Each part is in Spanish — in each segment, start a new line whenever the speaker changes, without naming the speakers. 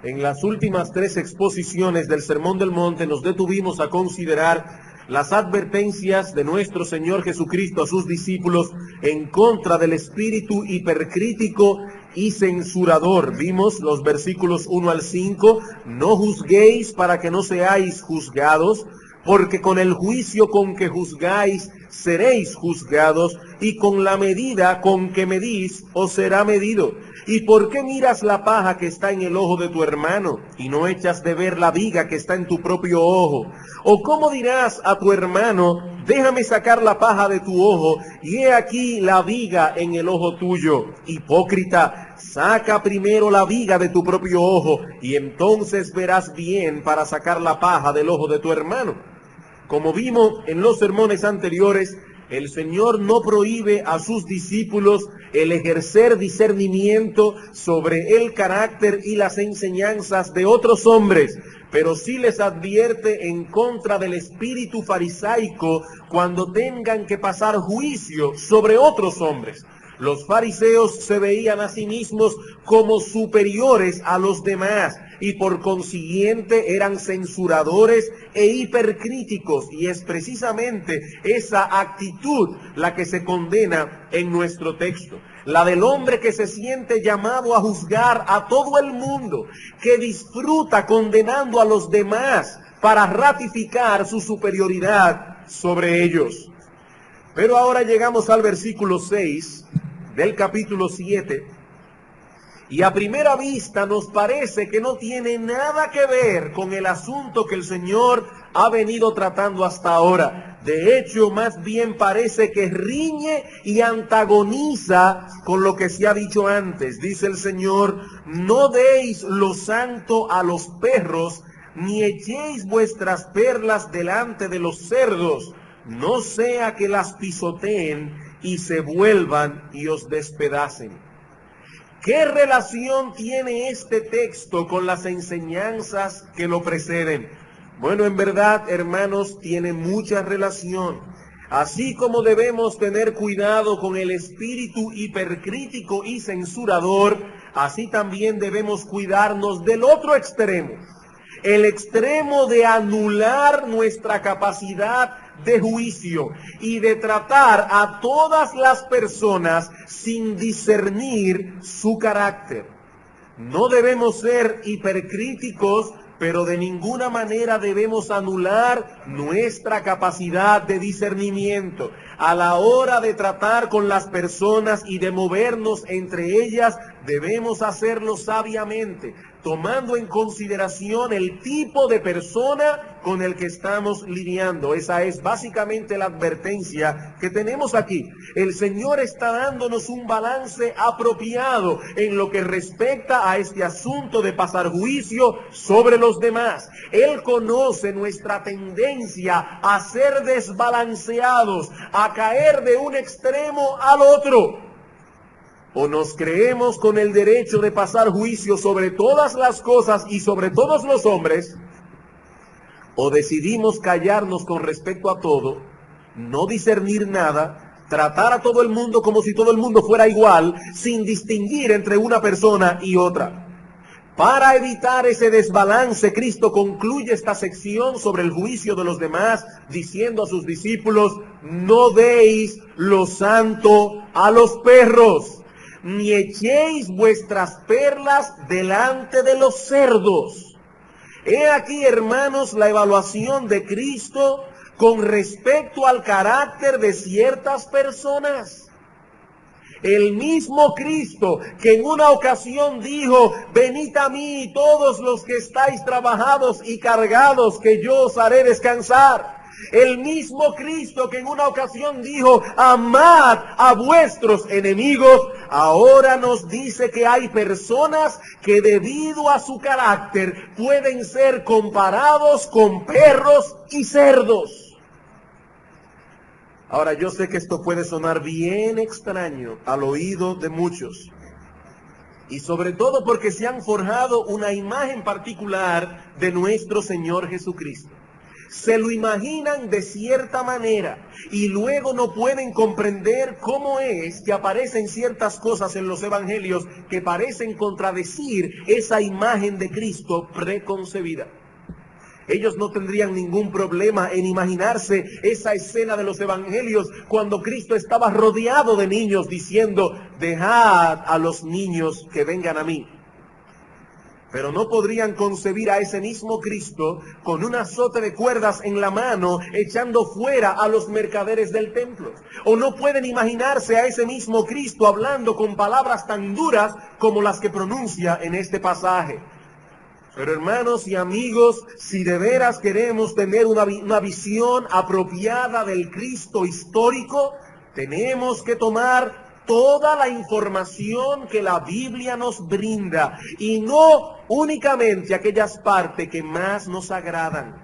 En las últimas 3 exposiciones del Sermón del Monte nos detuvimos a considerar las advertencias de nuestro Señor Jesucristo a sus discípulos en contra del espíritu hipercrítico y censurador. Vimos los versículos 1 al 5, no juzguéis para que no seáis juzgados, porque con el juicio con que juzgáis seréis juzgados, y con la medida con que medís os será medido. ¿Y por qué miras la paja que está en el ojo de tu hermano, y no echas de ver la viga que está en tu propio ojo? ¿O cómo dirás a tu hermano, déjame sacar la paja de tu ojo, y he aquí la viga en el ojo tuyo? Hipócrita, saca primero la viga de tu propio ojo, y entonces verás bien para sacar la paja del ojo de tu hermano. Como vimos en los sermones anteriores, el Señor no prohíbe a sus discípulos el ejercer discernimiento sobre el carácter y las enseñanzas de otros hombres, pero sí les advierte en contra del espíritu farisaico cuando tengan que pasar juicio sobre otros hombres. Los fariseos se veían a sí mismos como superiores a los demás y por consiguiente eran censuradores e hipercríticos, y es precisamente esa actitud la que se condena en nuestro texto. La del hombre que se siente llamado a juzgar a todo el mundo, que disfruta condenando a los demás para ratificar su superioridad sobre ellos. Pero ahora llegamos al versículo 6 del capítulo 7, y a primera vista nos parece que no tiene nada que ver con el asunto que el Señor ha venido tratando hasta ahora. De hecho, más bien parece que riñe y antagoniza con lo que se ha dicho antes. Dice el Señor, no deis lo santo a los perros, ni echéis vuestras perlas delante de los cerdos, no sea que las pisoteen y se vuelvan y os despedacen. ¿Qué relación tiene este texto con las enseñanzas que lo preceden? Bueno, en verdad, hermanos, tiene mucha relación. Así como debemos tener cuidado con el espíritu hipercrítico y censurador, así también debemos cuidarnos del otro extremo. El extremo de anular nuestra capacidad de juicio y de tratar a todas las personas sin discernir su carácter. No debemos ser hipercríticos, pero de ninguna manera debemos anular nuestra capacidad de discernimiento. A la hora de tratar con las personas y de movernos entre ellas, debemos hacerlo sabiamente, tomando en consideración el tipo de persona con el que estamos lidiando. Esa es básicamente la advertencia que tenemos aquí. El Señor está dándonos un balance apropiado en lo que respecta a este asunto de pasar juicio sobre los demás. Él conoce nuestra tendencia a ser desbalanceados, a caer de un extremo al otro. O nos creemos con el derecho de pasar juicio sobre todas las cosas y sobre todos los hombres, o decidimos callarnos con respecto a todo, no discernir nada, tratar a todo el mundo como si todo el mundo fuera igual, sin distinguir entre una persona y otra. Para evitar ese desbalance, Cristo concluye esta sección sobre el juicio de los demás, diciendo a sus discípulos, no deis lo santo a los perros, ni echéis vuestras perlas delante de los cerdos. He aquí, hermanos, la evaluación de Cristo con respecto al carácter de ciertas personas. El mismo Cristo que en una ocasión dijo, venid a mí todos los que estáis trabajados y cargados, que yo os haré descansar. El mismo Cristo que en una ocasión dijo, amad a vuestros enemigos, ahora nos dice que hay personas que debido a su carácter pueden ser comparados con perros y cerdos. Ahora, yo sé que esto puede sonar bien extraño al oído de muchos, y sobre todo porque se han forjado una imagen particular de nuestro Señor Jesucristo. se lo imaginan de cierta manera y luego no pueden comprender cómo es que aparecen ciertas cosas en los evangelios que parecen contradecir esa imagen de Cristo preconcebida. Ellos no tendrían ningún problema en imaginarse esa escena de los evangelios cuando Cristo estaba rodeado de niños diciendo: dejad a los niños que vengan a mí. Pero no podrían concebir a ese mismo Cristo con un azote de cuerdas en la mano echando fuera a los mercaderes del templo. O no pueden imaginarse a ese mismo Cristo hablando con palabras tan duras como las que pronuncia en este pasaje. Pero hermanos y amigos, si de veras queremos tener una visión apropiada del Cristo histórico, tenemos que tomar toda la información que la Biblia nos brinda y no únicamente aquellas partes que más nos agradan.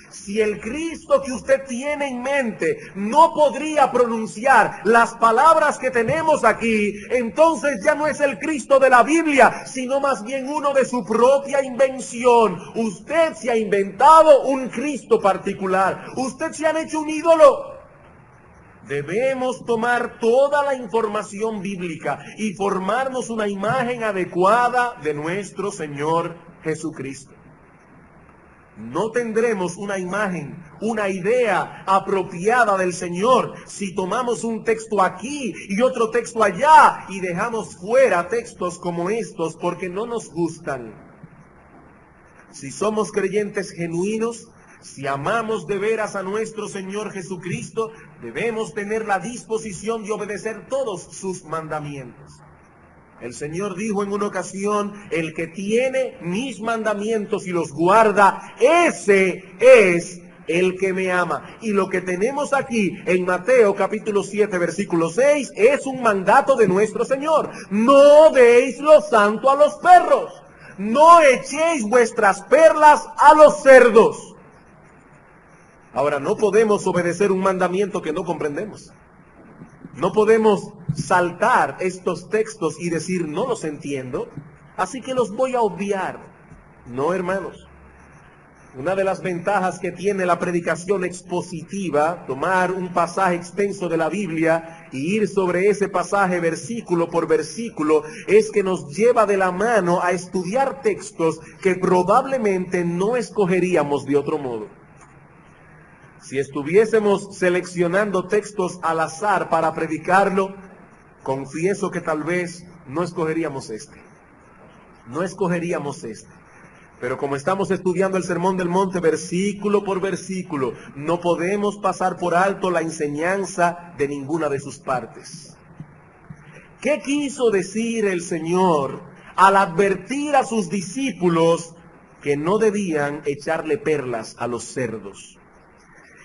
Si el Cristo que usted tiene en mente no podría pronunciar las palabras que tenemos aquí, entonces ya no es el Cristo de la Biblia, sino más bien uno de su propia invención. Usted se ha inventado un Cristo particular. Usted se ha hecho un ídolo. Debemos tomar toda la información bíblica y formarnos una imagen adecuada de nuestro Señor Jesucristo. No tendremos una imagen, una idea apropiada del Señor si tomamos un texto aquí y otro texto allá y dejamos fuera textos como estos porque no nos gustan. Si somos creyentes genuinos, si amamos de veras a nuestro Señor Jesucristo, debemos tener la disposición de obedecer todos sus mandamientos. El Señor dijo en una ocasión: el que tiene mis mandamientos y los guarda, ese es el que me ama. Y lo que tenemos aquí en Mateo capítulo 7 versículo 6 es un mandato de nuestro Señor. No deis lo santo a los perros, no echéis vuestras perlas a los cerdos. Ahora, no podemos obedecer un mandamiento que no comprendemos. No podemos saltar estos textos y decir: no los entiendo, así que los voy a obviar. No, hermanos. Una de las ventajas que tiene la predicación expositiva, tomar un pasaje extenso de la Biblia y ir sobre ese pasaje versículo por versículo, es que nos lleva de la mano a estudiar textos que probablemente no escogeríamos de otro modo. Si estuviésemos seleccionando textos al azar para predicarlo, confieso que tal vez no escogeríamos este. No escogeríamos este. Pero como estamos estudiando el Sermón del Monte versículo por versículo, no podemos pasar por alto la enseñanza de ninguna de sus partes. ¿Qué quiso decir el Señor al advertir a sus discípulos que no debían echarle perlas a los cerdos?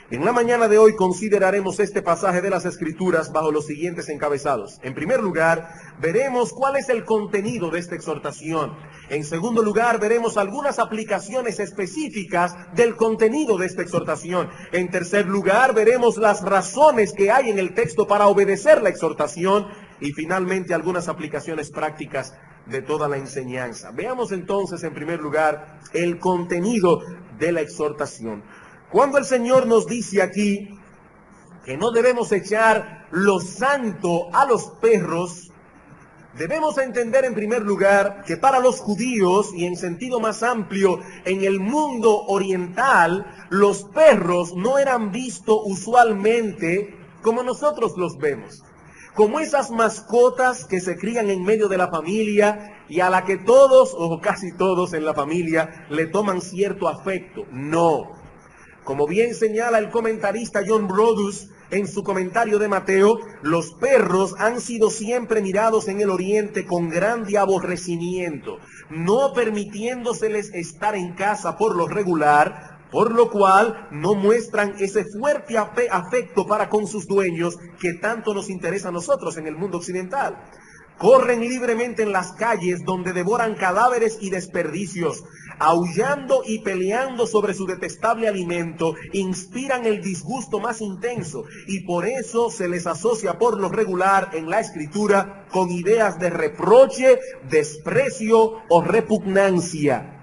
En la mañana de hoy consideraremos este pasaje de las Escrituras bajo los siguientes encabezados. En primer lugar, veremos cuál es el contenido de esta exhortación. En segundo lugar, veremos algunas aplicaciones específicas del contenido de esta exhortación. En tercer lugar, veremos las razones que hay en el texto para obedecer la exhortación. Y finalmente, algunas aplicaciones prácticas de toda la enseñanza. Veamos entonces, en primer lugar, el contenido de la exhortación. Cuando el Señor nos dice aquí que no debemos echar lo santo a los perros, debemos entender en primer lugar que para los judíos, y en sentido más amplio en el mundo oriental, los perros no eran vistos usualmente como nosotros los vemos, como esas mascotas que se crían en medio de la familia y a la que todos o casi todos en la familia le toman cierto afecto. No. Como bien señala el comentarista John Brodus en su comentario de Mateo, los perros han sido siempre mirados en el Oriente con grande aborrecimiento, no permitiéndoseles estar en casa por lo regular, por lo cual no muestran ese fuerte afecto para con sus dueños que tanto nos interesa a nosotros en el mundo occidental. Corren libremente en las calles donde devoran cadáveres y desperdicios, aullando y peleando sobre su detestable alimento, inspiran el disgusto más intenso y por eso se les asocia por lo regular en la Escritura con ideas de reproche, desprecio o repugnancia.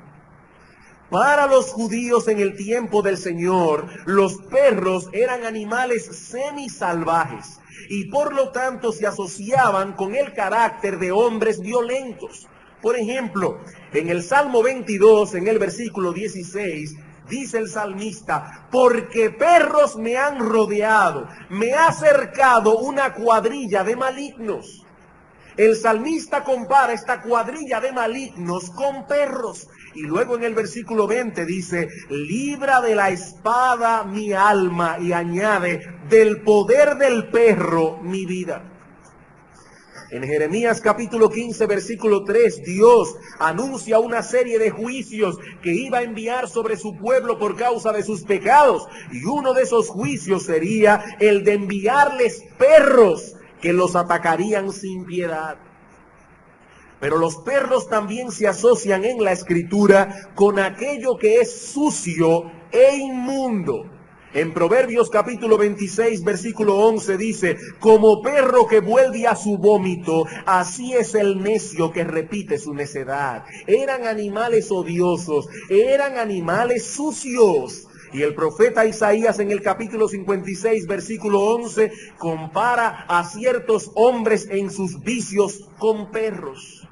Para los judíos en el tiempo del Señor, los perros eran animales semisalvajes y por lo tanto se asociaban con el carácter de hombres violentos. Por ejemplo, en el Salmo 22, en el versículo 16, dice el salmista: porque perros me han rodeado, me ha cercado una cuadrilla de malignos. El salmista compara esta cuadrilla de malignos con perros. Y luego en el versículo 20 dice: libra de la espada mi alma, y añade: del poder del perro mi vida. En Jeremías capítulo 15, versículo 3, Dios anuncia una serie de juicios que iba a enviar sobre su pueblo por causa de sus pecados. Y uno de esos juicios sería el de enviarles perros que los atacarían sin piedad. Pero los perros también se asocian en la Escritura con aquello que es sucio e inmundo. En Proverbios capítulo 26, versículo 11 dice: como perro que vuelve a su vómito, así es el necio que repite su necedad. Eran animales odiosos, eran animales sucios. Y el profeta Isaías en el capítulo 56, versículo 11, compara a ciertos hombres en sus vicios con perros.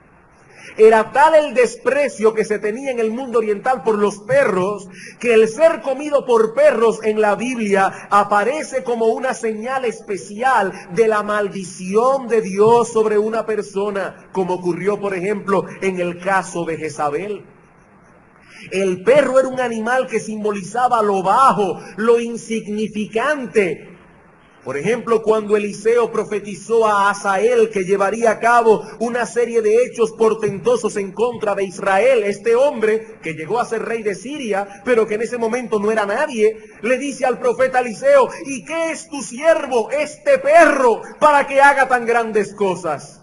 Era tal el desprecio que se tenía en el mundo oriental por los perros, que el ser comido por perros en la Biblia aparece como una señal especial de la maldición de Dios sobre una persona, como ocurrió, por ejemplo, en el caso de Jezabel. El perro era un animal que simbolizaba lo bajo, lo insignificante. Por ejemplo, cuando Eliseo profetizó a Hazael que llevaría a cabo una serie de hechos portentosos en contra de Israel, este hombre que llegó a ser rey de Siria, pero que en ese momento no era nadie, le dice al profeta Eliseo: ¿y qué es tu siervo, este perro, para que haga tan grandes cosas?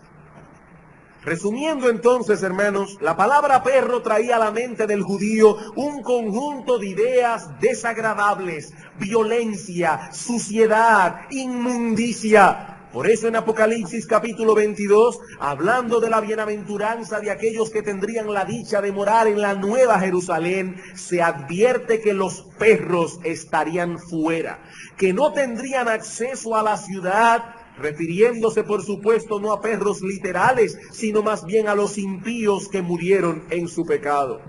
Resumiendo entonces, hermanos, la palabra perro traía a la mente del judío un conjunto de ideas desagradables: violencia, suciedad, inmundicia. Por eso en Apocalipsis capítulo 22, hablando de la bienaventuranza de aquellos que tendrían la dicha de morar en la nueva Jerusalén, se advierte que los perros estarían fuera, que no tendrían acceso a la ciudad, refiriéndose por supuesto no a perros literales, sino más bien a los impíos que murieron en su pecado.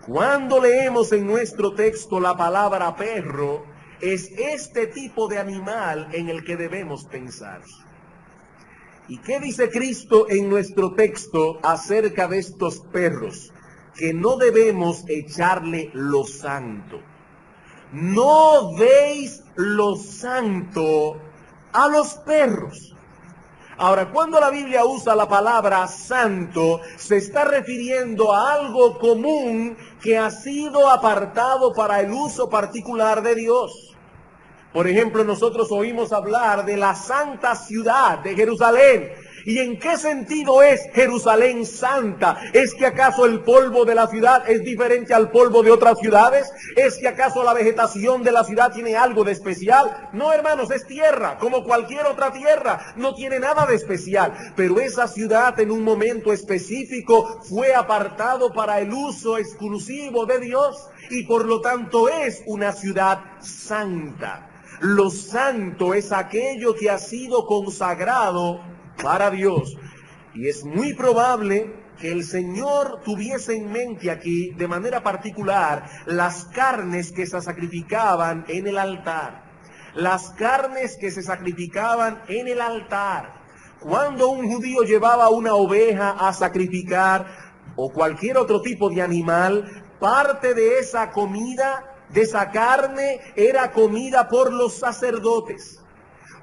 Cuando leemos en nuestro texto la palabra perro, es este tipo de animal en el que debemos pensar. ¿Y qué dice Cristo en nuestro texto acerca de estos perros? Que no debemos echarle lo santo. No deis lo santo a los perros. Ahora, cuando la Biblia usa la palabra santo, se está refiriendo a algo común que ha sido apartado para el uso particular de Dios. Por ejemplo, nosotros oímos hablar de la santa ciudad de Jerusalén. ¿Y en qué sentido es Jerusalén santa? ¿Es que acaso el polvo de la ciudad es diferente al polvo de otras ciudades? ¿Es que acaso la vegetación de la ciudad tiene algo de especial? No, hermanos, es tierra, como cualquier otra tierra. No tiene nada de especial. Pero esa ciudad en un momento específico fue apartado para el uso exclusivo de Dios y por lo tanto es una ciudad santa. Lo santo es aquello que ha sido consagrado para Dios. Y es muy probable que el Señor tuviese en mente aquí, de manera particular, las carnes que se sacrificaban en el altar. Las carnes que se sacrificaban en el altar. Cuando un judío llevaba una oveja a sacrificar, o cualquier otro tipo de animal, parte de esa comida, de esa carne, era comida por los sacerdotes.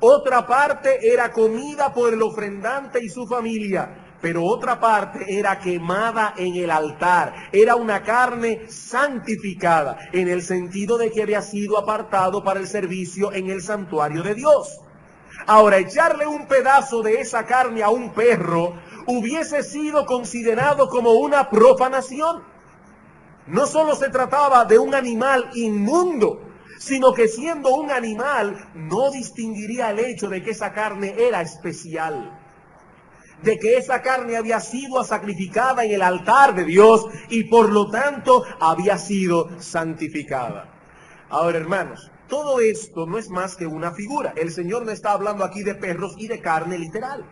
Otra parte era comida por el ofrendante y su familia, pero otra parte era quemada en el altar. Era una carne santificada, en el sentido de que había sido apartado para el servicio en el santuario de Dios. Ahora, echarle un pedazo de esa carne a un perro hubiese sido considerado como una profanación. No solo se trataba de un animal inmundo, sino que siendo un animal no distinguiría el hecho de que esa carne era especial. de que esa carne había sido sacrificada en el altar de Dios y por lo tanto había sido santificada. Ahora, hermanos, todo esto no es más que una figura. El Señor no está hablando aquí de perros y de carne literal.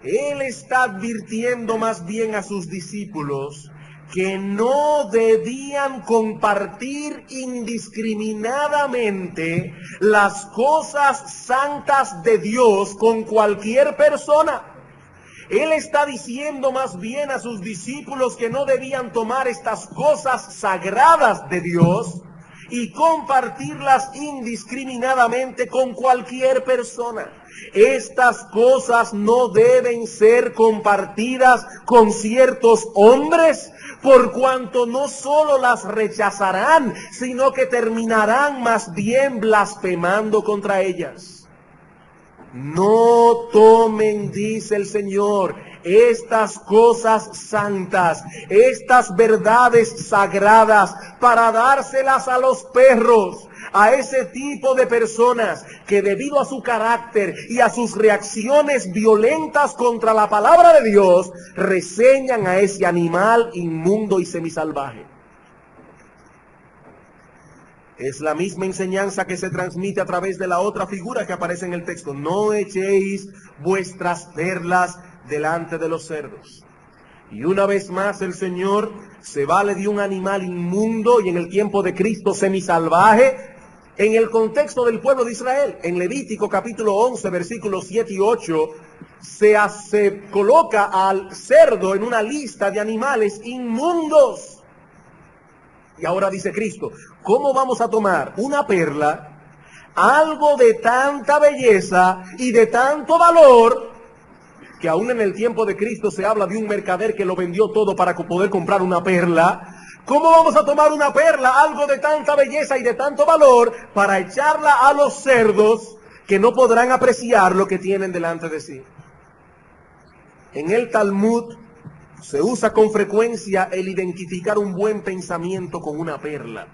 Él está advirtiendo más bien a sus discípulos que no debían compartir indiscriminadamente las cosas santas de Dios con cualquier persona. Él está diciendo más bien a sus discípulos que no debían tomar estas cosas sagradas de Dios y compartirlas indiscriminadamente con cualquier persona. Estas cosas no deben ser compartidas con ciertos hombres, por cuanto no solo las rechazarán, sino que terminarán más bien blasfemando contra ellas. No tomen, dice el Señor, estas cosas santas, estas verdades sagradas, para dárselas a los perros, a ese tipo de personas que debido a su carácter y a sus reacciones violentas contra la palabra de Dios, reseñan a ese animal inmundo y semisalvaje. Es la misma enseñanza que se transmite a través de la otra figura que aparece en el texto. No echéis vuestras perlas delante de los cerdos. Y una vez más el Señor se vale de un animal inmundo y en el tiempo de Cristo semisalvaje, en el contexto del pueblo de Israel. En Levítico capítulo 11, versículos 7 y 8, se coloca al cerdo en una lista de animales inmundos. Y ahora dice Cristo, ¿cómo vamos a tomar una perla, algo de tanta belleza y de tanto valor, que aún en el tiempo de Cristo se habla de un mercader que lo vendió todo para poder comprar una perla? ¿Cómo vamos a tomar una perla, algo de tanta belleza y de tanto valor, para echarla a los cerdos que no podrán apreciar lo que tienen delante de sí? En el Talmud se usa con frecuencia el identificar un buen pensamiento con una perla.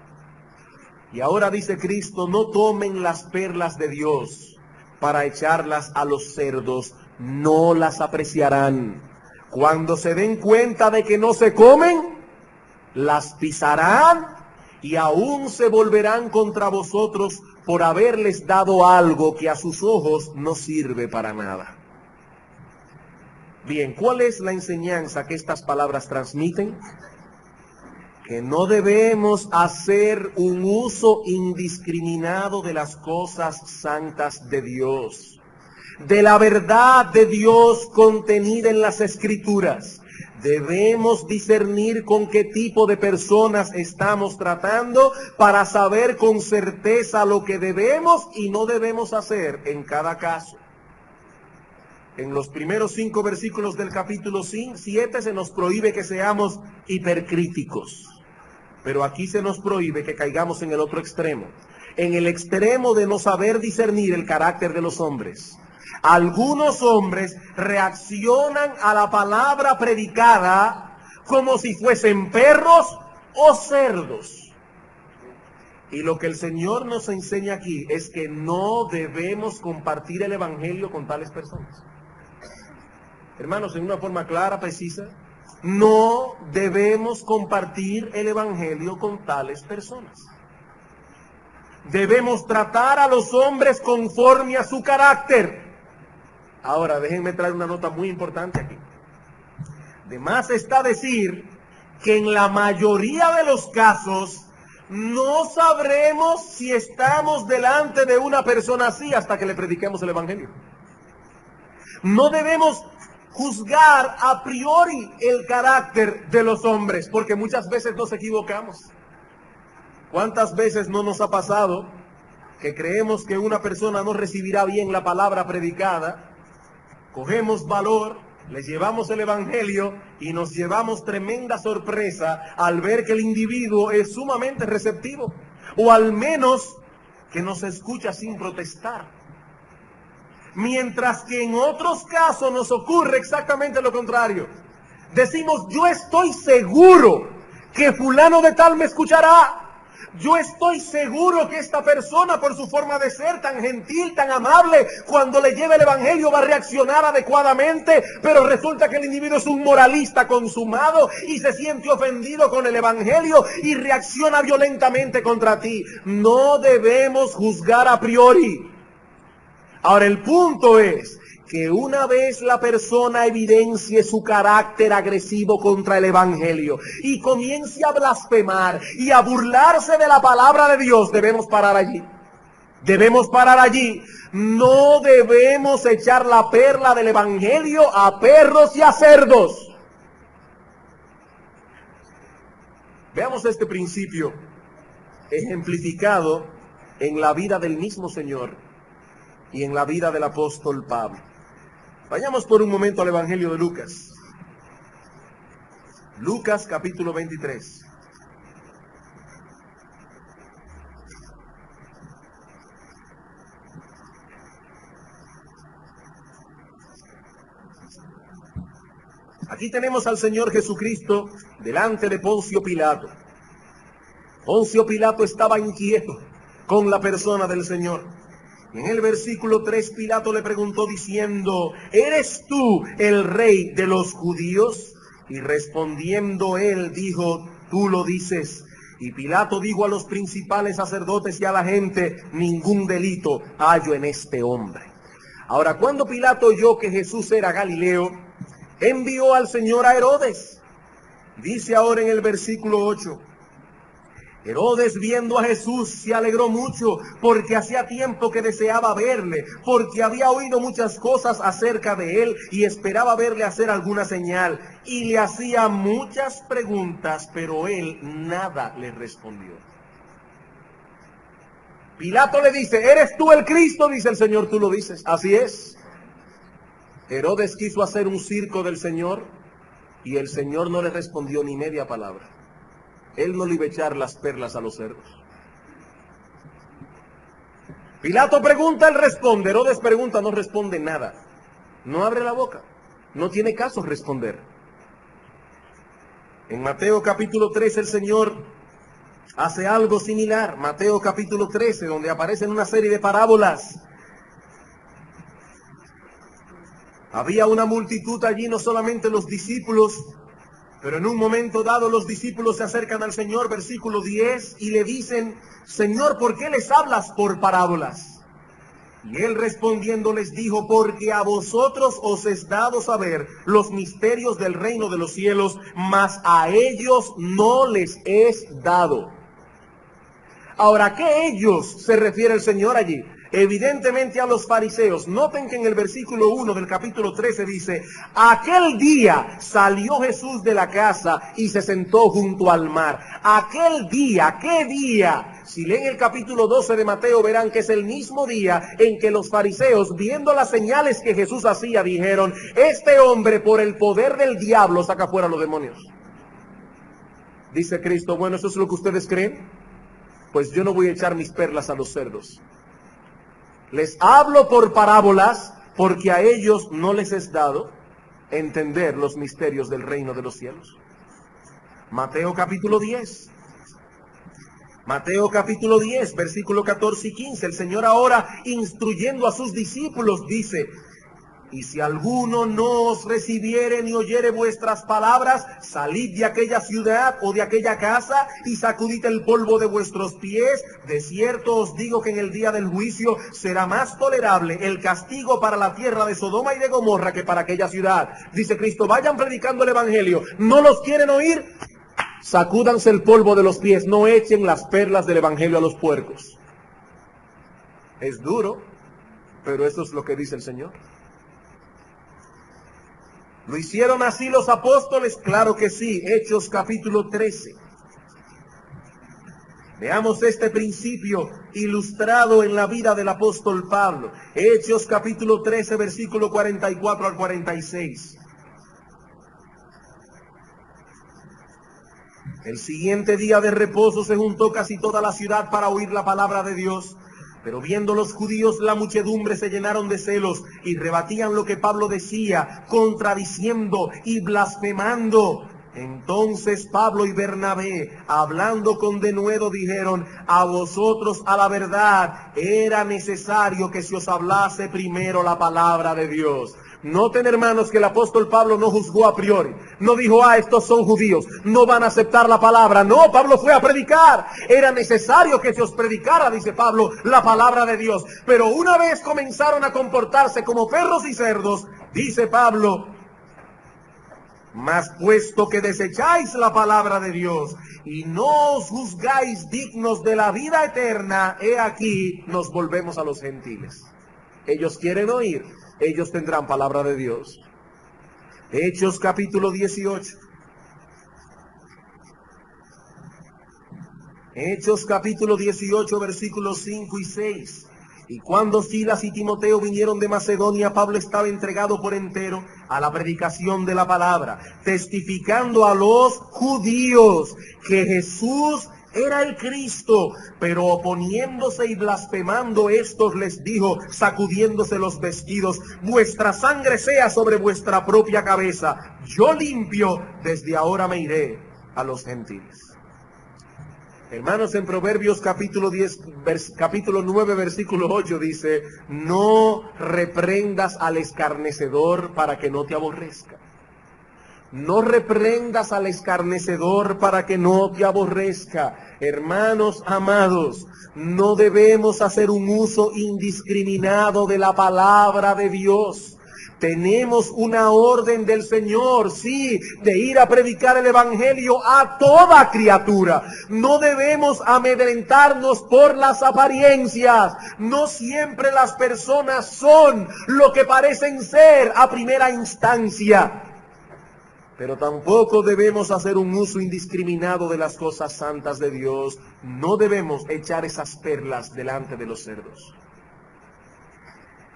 Y ahora dice Cristo, no tomen las perlas de Dios para echarlas a los cerdos, no las apreciarán. Cuando se den cuenta de que no se comen, las pisarán y aún se volverán contra vosotros por haberles dado algo que a sus ojos no sirve para nada. Bien, ¿cuál es la enseñanza que estas palabras transmiten? Que no debemos hacer un uso indiscriminado de las cosas santas de Dios, de la verdad de Dios contenida en las Escrituras. Debemos discernir con qué tipo de personas estamos tratando para saber con certeza lo que debemos y no debemos hacer en cada caso. En los primeros 5 versículos del capítulo 7 se nos prohíbe que seamos hipercríticos. Pero aquí se nos prohíbe que caigamos en el otro extremo. En el extremo de no saber discernir el carácter de los hombres. Algunos hombres reaccionan a la palabra predicada como si fuesen perros o cerdos. Y lo que el Señor nos enseña aquí es que no debemos compartir el evangelio con tales personas. Hermanos, en una forma clara, precisa, no debemos compartir el evangelio con tales personas. Debemos tratar a los hombres conforme a su carácter. Ahora, déjenme traer una nota muy importante aquí. De más está decir que en la mayoría de los casos no sabremos si estamos delante de una persona así hasta que le prediquemos el evangelio. No debemos juzgar a priori el carácter de los hombres, porque muchas veces nos equivocamos. ¿Cuántas veces no nos ha pasado que creemos que una persona no recibirá bien la palabra predicada? Cogemos valor, les llevamos el evangelio y nos llevamos tremenda sorpresa al ver que el individuo es sumamente receptivo, o al menos que nos escucha sin protestar. Mientras que en otros casos nos ocurre exactamente lo contrario. Decimos, yo estoy seguro que fulano de tal me escuchará. Yo estoy seguro que esta persona, por su forma de ser tan gentil, tan amable, cuando le lleve el evangelio va a reaccionar adecuadamente, pero resulta que el individuo es un moralista consumado y se siente ofendido con el evangelio y reacciona violentamente contra ti. No debemos juzgar a priori. Ahora, el punto es que una vez la persona evidencie su carácter agresivo contra el evangelio y comience a blasfemar y a burlarse de la palabra de Dios, debemos parar allí. Debemos parar allí. No debemos echar la perla del evangelio a perros y a cerdos. Veamos este principio ejemplificado en la vida del mismo Señor y en la vida del apóstol Pablo. Vayamos por un momento al Evangelio de Lucas. Lucas capítulo 23. Aquí tenemos al Señor Jesucristo delante de Poncio Pilato. Poncio Pilato estaba inquieto con la persona del Señor. En el versículo 3 Pilato le preguntó diciendo: ¿eres tú el rey de los judíos? Y respondiendo él dijo: tú lo dices. Y Pilato dijo a los principales sacerdotes y a la gente: ningún delito hallo en este hombre. Ahora, cuando Pilato oyó que Jesús era Galileo, envió al Señor a Herodes. Dice ahora en el versículo 8: Herodes, viendo a Jesús, se alegró mucho, porque hacía tiempo que deseaba verle, porque había oído muchas cosas acerca de él y esperaba verle hacer alguna señal. Y le hacía muchas preguntas, pero él nada le respondió. Pilato le dice: ¿eres tú el Cristo? Dice el Señor: tú lo dices. Así es. Herodes quiso hacer un circo del Señor y el Señor no le respondió ni media palabra. Él no le iba a echar las perlas a los cerdos. Pilato pregunta, él responde. Herodes pregunta, no responde nada. No abre la boca. No tiene caso responder. En Mateo capítulo 13 el Señor hace algo similar. Mateo capítulo 13, donde aparecen una serie de parábolas. Había una multitud allí, no solamente los discípulos, pero en un momento dado los discípulos se acercan al Señor, versículo 10, y le dicen: Señor, ¿por qué les hablas por parábolas? Y él respondiendo les dijo: porque a vosotros os es dado saber los misterios del reino de los cielos, mas a ellos no les es dado. Ahora, ¿a qué ellos se refiere el Señor allí? Evidentemente a los fariseos. Noten que en el versículo 1 del capítulo 13 dice: aquel día salió Jesús de la casa y se sentó junto al mar. Aquel día, ¿qué día? Si leen el capítulo 12 de Mateo verán que es el mismo día en que los fariseos, viendo las señales que Jesús hacía, dijeron: este hombre por el poder del diablo saca fuera a los demonios. Dice Cristo: bueno, ¿eso es lo que ustedes creen? Pues yo no voy a echar mis perlas a los cerdos. Les hablo por parábolas porque a ellos no les es dado entender los misterios del reino de los cielos. Mateo capítulo 10. Mateo capítulo 10, versículo 14 y 15. El Señor ahora, instruyendo a sus discípulos, dice: y si alguno no os recibiere ni oyere vuestras palabras, salid de aquella ciudad o de aquella casa y sacudid el polvo de vuestros pies. De cierto os digo que en el día del juicio será más tolerable el castigo para la tierra de Sodoma y de Gomorra que para aquella ciudad. Dice Cristo: vayan predicando el evangelio. ¿No los quieren oír? Sacúdanse el polvo de los pies. No echen las perlas del evangelio a los puercos. Es duro, pero eso es lo que dice el Señor. ¿Lo hicieron así los apóstoles? Claro que sí. Hechos capítulo 13. Veamos este principio ilustrado en la vida del apóstol Pablo. Hechos capítulo 13, versículo 44 al 46. El siguiente día de reposo se juntó casi toda la ciudad para oír la palabra de Dios. Pero viendo los judíos la muchedumbre, se llenaron de celos y rebatían lo que Pablo decía, contradiciendo y blasfemando. Entonces Pablo y Bernabé, hablando con denuedo, dijeron: a vosotros a la verdad era necesario que se os hablase primero la palabra de Dios. Noten, hermanos, que el apóstol Pablo no juzgó a priori. No dijo: estos son judíos, no van a aceptar la palabra. No, Pablo fue a predicar. Era necesario que se os predicara, dice Pablo, la palabra de Dios. Pero una vez comenzaron a comportarse como perros y cerdos, dice Pablo: mas puesto que desecháis la palabra de Dios y no os juzgáis dignos de la vida eterna, he aquí nos volvemos a los gentiles. Ellos quieren oír, ellos tendrán palabra de Dios. Hechos capítulo 18. Hechos capítulo 18, versículos 5 y 6. Y cuando Silas y Timoteo vinieron de Macedonia, Pablo estaba entregado por entero a la predicación de la palabra, testificando a los judíos que Jesús era el Cristo. Pero oponiéndose y blasfemando, estos les dijo, sacudiéndose los vestidos: vuestra sangre sea sobre vuestra propia cabeza. Yo limpio, desde ahora me iré a los gentiles. Hermanos, en Proverbios capítulo 9, versículo 8 dice: no reprendas al escarnecedor para que no te aborrezca. No reprendas al escarnecedor para que no te aborrezca. Hermanos amados, no debemos hacer un uso indiscriminado de la palabra de Dios. Tenemos una orden del Señor, sí, de ir a predicar el Evangelio a toda criatura. No debemos amedrentarnos por las apariencias. No siempre las personas son lo que parecen ser a primera instancia. Pero tampoco debemos hacer un uso indiscriminado de las cosas santas de Dios. No debemos echar esas perlas delante de los cerdos.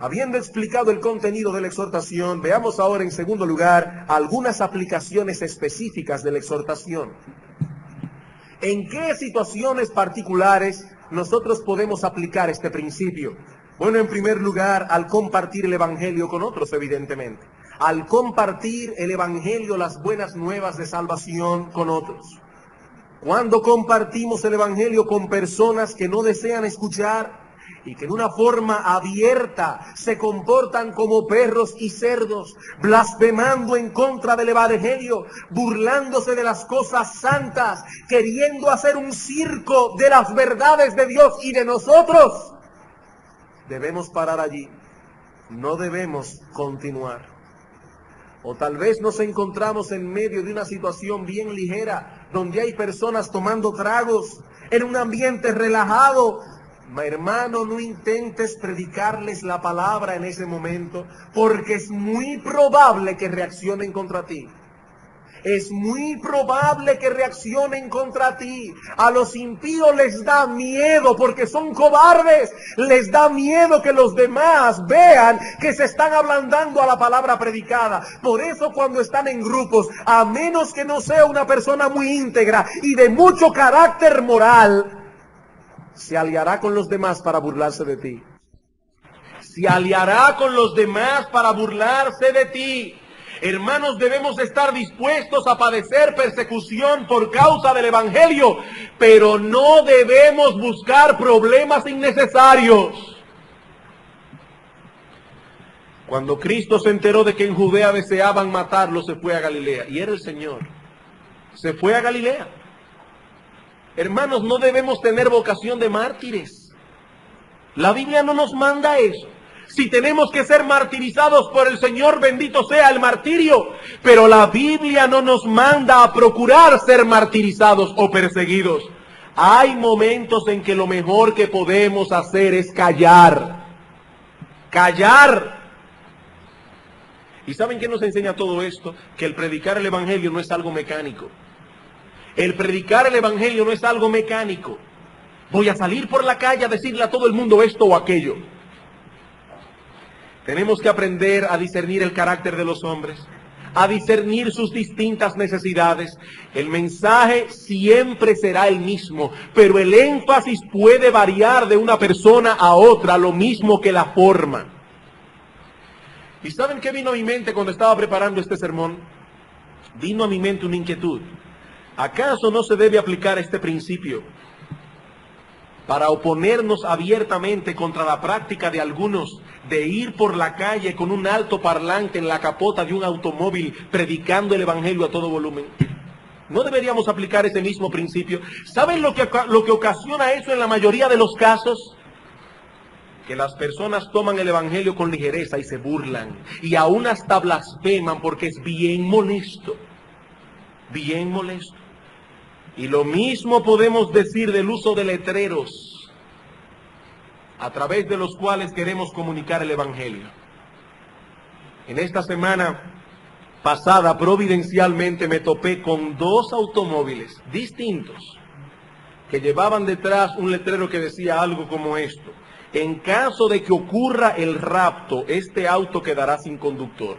Habiendo explicado el contenido de la exhortación, veamos ahora en segundo lugar algunas aplicaciones específicas de la exhortación. ¿En qué situaciones particulares nosotros podemos aplicar este principio? Bueno, en primer lugar, al compartir el Evangelio con otros, evidentemente. Al compartir el Evangelio, las buenas nuevas de salvación con otros. Cuando compartimos el Evangelio con personas que no desean escuchar y que en una forma abierta se comportan como perros y cerdos, blasfemando en contra del Evangelio, burlándose de las cosas santas, queriendo hacer un circo de las verdades de Dios y de nosotros, debemos parar allí. No debemos continuar. O tal vez nos encontramos en medio de una situación bien ligera, donde hay personas tomando tragos, en un ambiente relajado. Hermano, no intentes predicarles la palabra en ese momento, porque es muy probable que reaccionen contra ti. Es muy probable que reaccionen contra ti. A los impíos les da miedo porque son cobardes. Les da miedo que los demás vean que se están ablandando a la palabra predicada. Por eso cuando están en grupos, a menos que no sea una persona muy íntegra y de mucho carácter moral, se aliará con los demás para burlarse de ti. Se aliará con los demás para burlarse de ti. Hermanos, debemos estar dispuestos a padecer persecución por causa del Evangelio, pero no debemos buscar problemas innecesarios. Cuando Cristo se enteró de que en Judea deseaban matarlo, se fue a Galilea, y era el Señor. Se fue a Galilea. Hermanos, no debemos tener vocación de mártires. La Biblia no nos manda eso. Si tenemos que ser martirizados por el Señor, bendito sea el martirio. Pero la Biblia no nos manda a procurar ser martirizados o perseguidos. Hay momentos en que lo mejor que podemos hacer es callar. Callar. ¿Y saben qué nos enseña todo esto? Que el predicar el Evangelio no es algo mecánico. El predicar el Evangelio no es algo mecánico. Voy a salir por la calle a decirle a todo el mundo esto o aquello. Tenemos que aprender a discernir el carácter de los hombres, a discernir sus distintas necesidades. El mensaje siempre será el mismo, pero el énfasis puede variar de una persona a otra, lo mismo que la forma. ¿Y saben qué vino a mi mente cuando estaba preparando este sermón? vino a mi mente una inquietud. ¿Acaso no se debe aplicar este principio para oponernos abiertamente contra la práctica de algunos de ir por la calle con un alto parlante en la capota de un automóvil predicando el evangelio a todo volumen? ¿No deberíamos aplicar ese mismo principio? ¿Saben lo que ocasiona eso en la mayoría de los casos? Que las personas toman el evangelio con ligereza y se burlan, y aún hasta blasfeman, porque es bien molesto, bien molesto. Y lo mismo podemos decir del uso de letreros a través de los cuales queremos comunicar el evangelio. En esta semana pasada, providencialmente, me topé con dos automóviles distintos que llevaban detrás un letrero que decía algo como esto: en caso de que ocurra el rapto, este auto quedará sin conductor.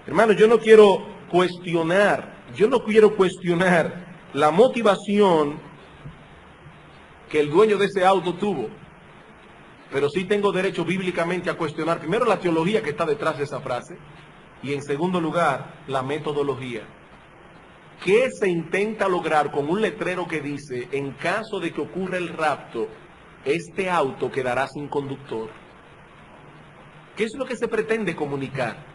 Hermanos, yo no quiero cuestionar la motivación que el dueño de ese auto tuvo, pero sí tengo derecho bíblicamente a cuestionar primero la teología que está detrás de esa frase, y en segundo lugar, la metodología. ¿Qué se intenta lograr con un letrero que dice, en caso de que ocurra el rapto, este auto quedará sin conductor? ¿Qué es lo que se pretende comunicar?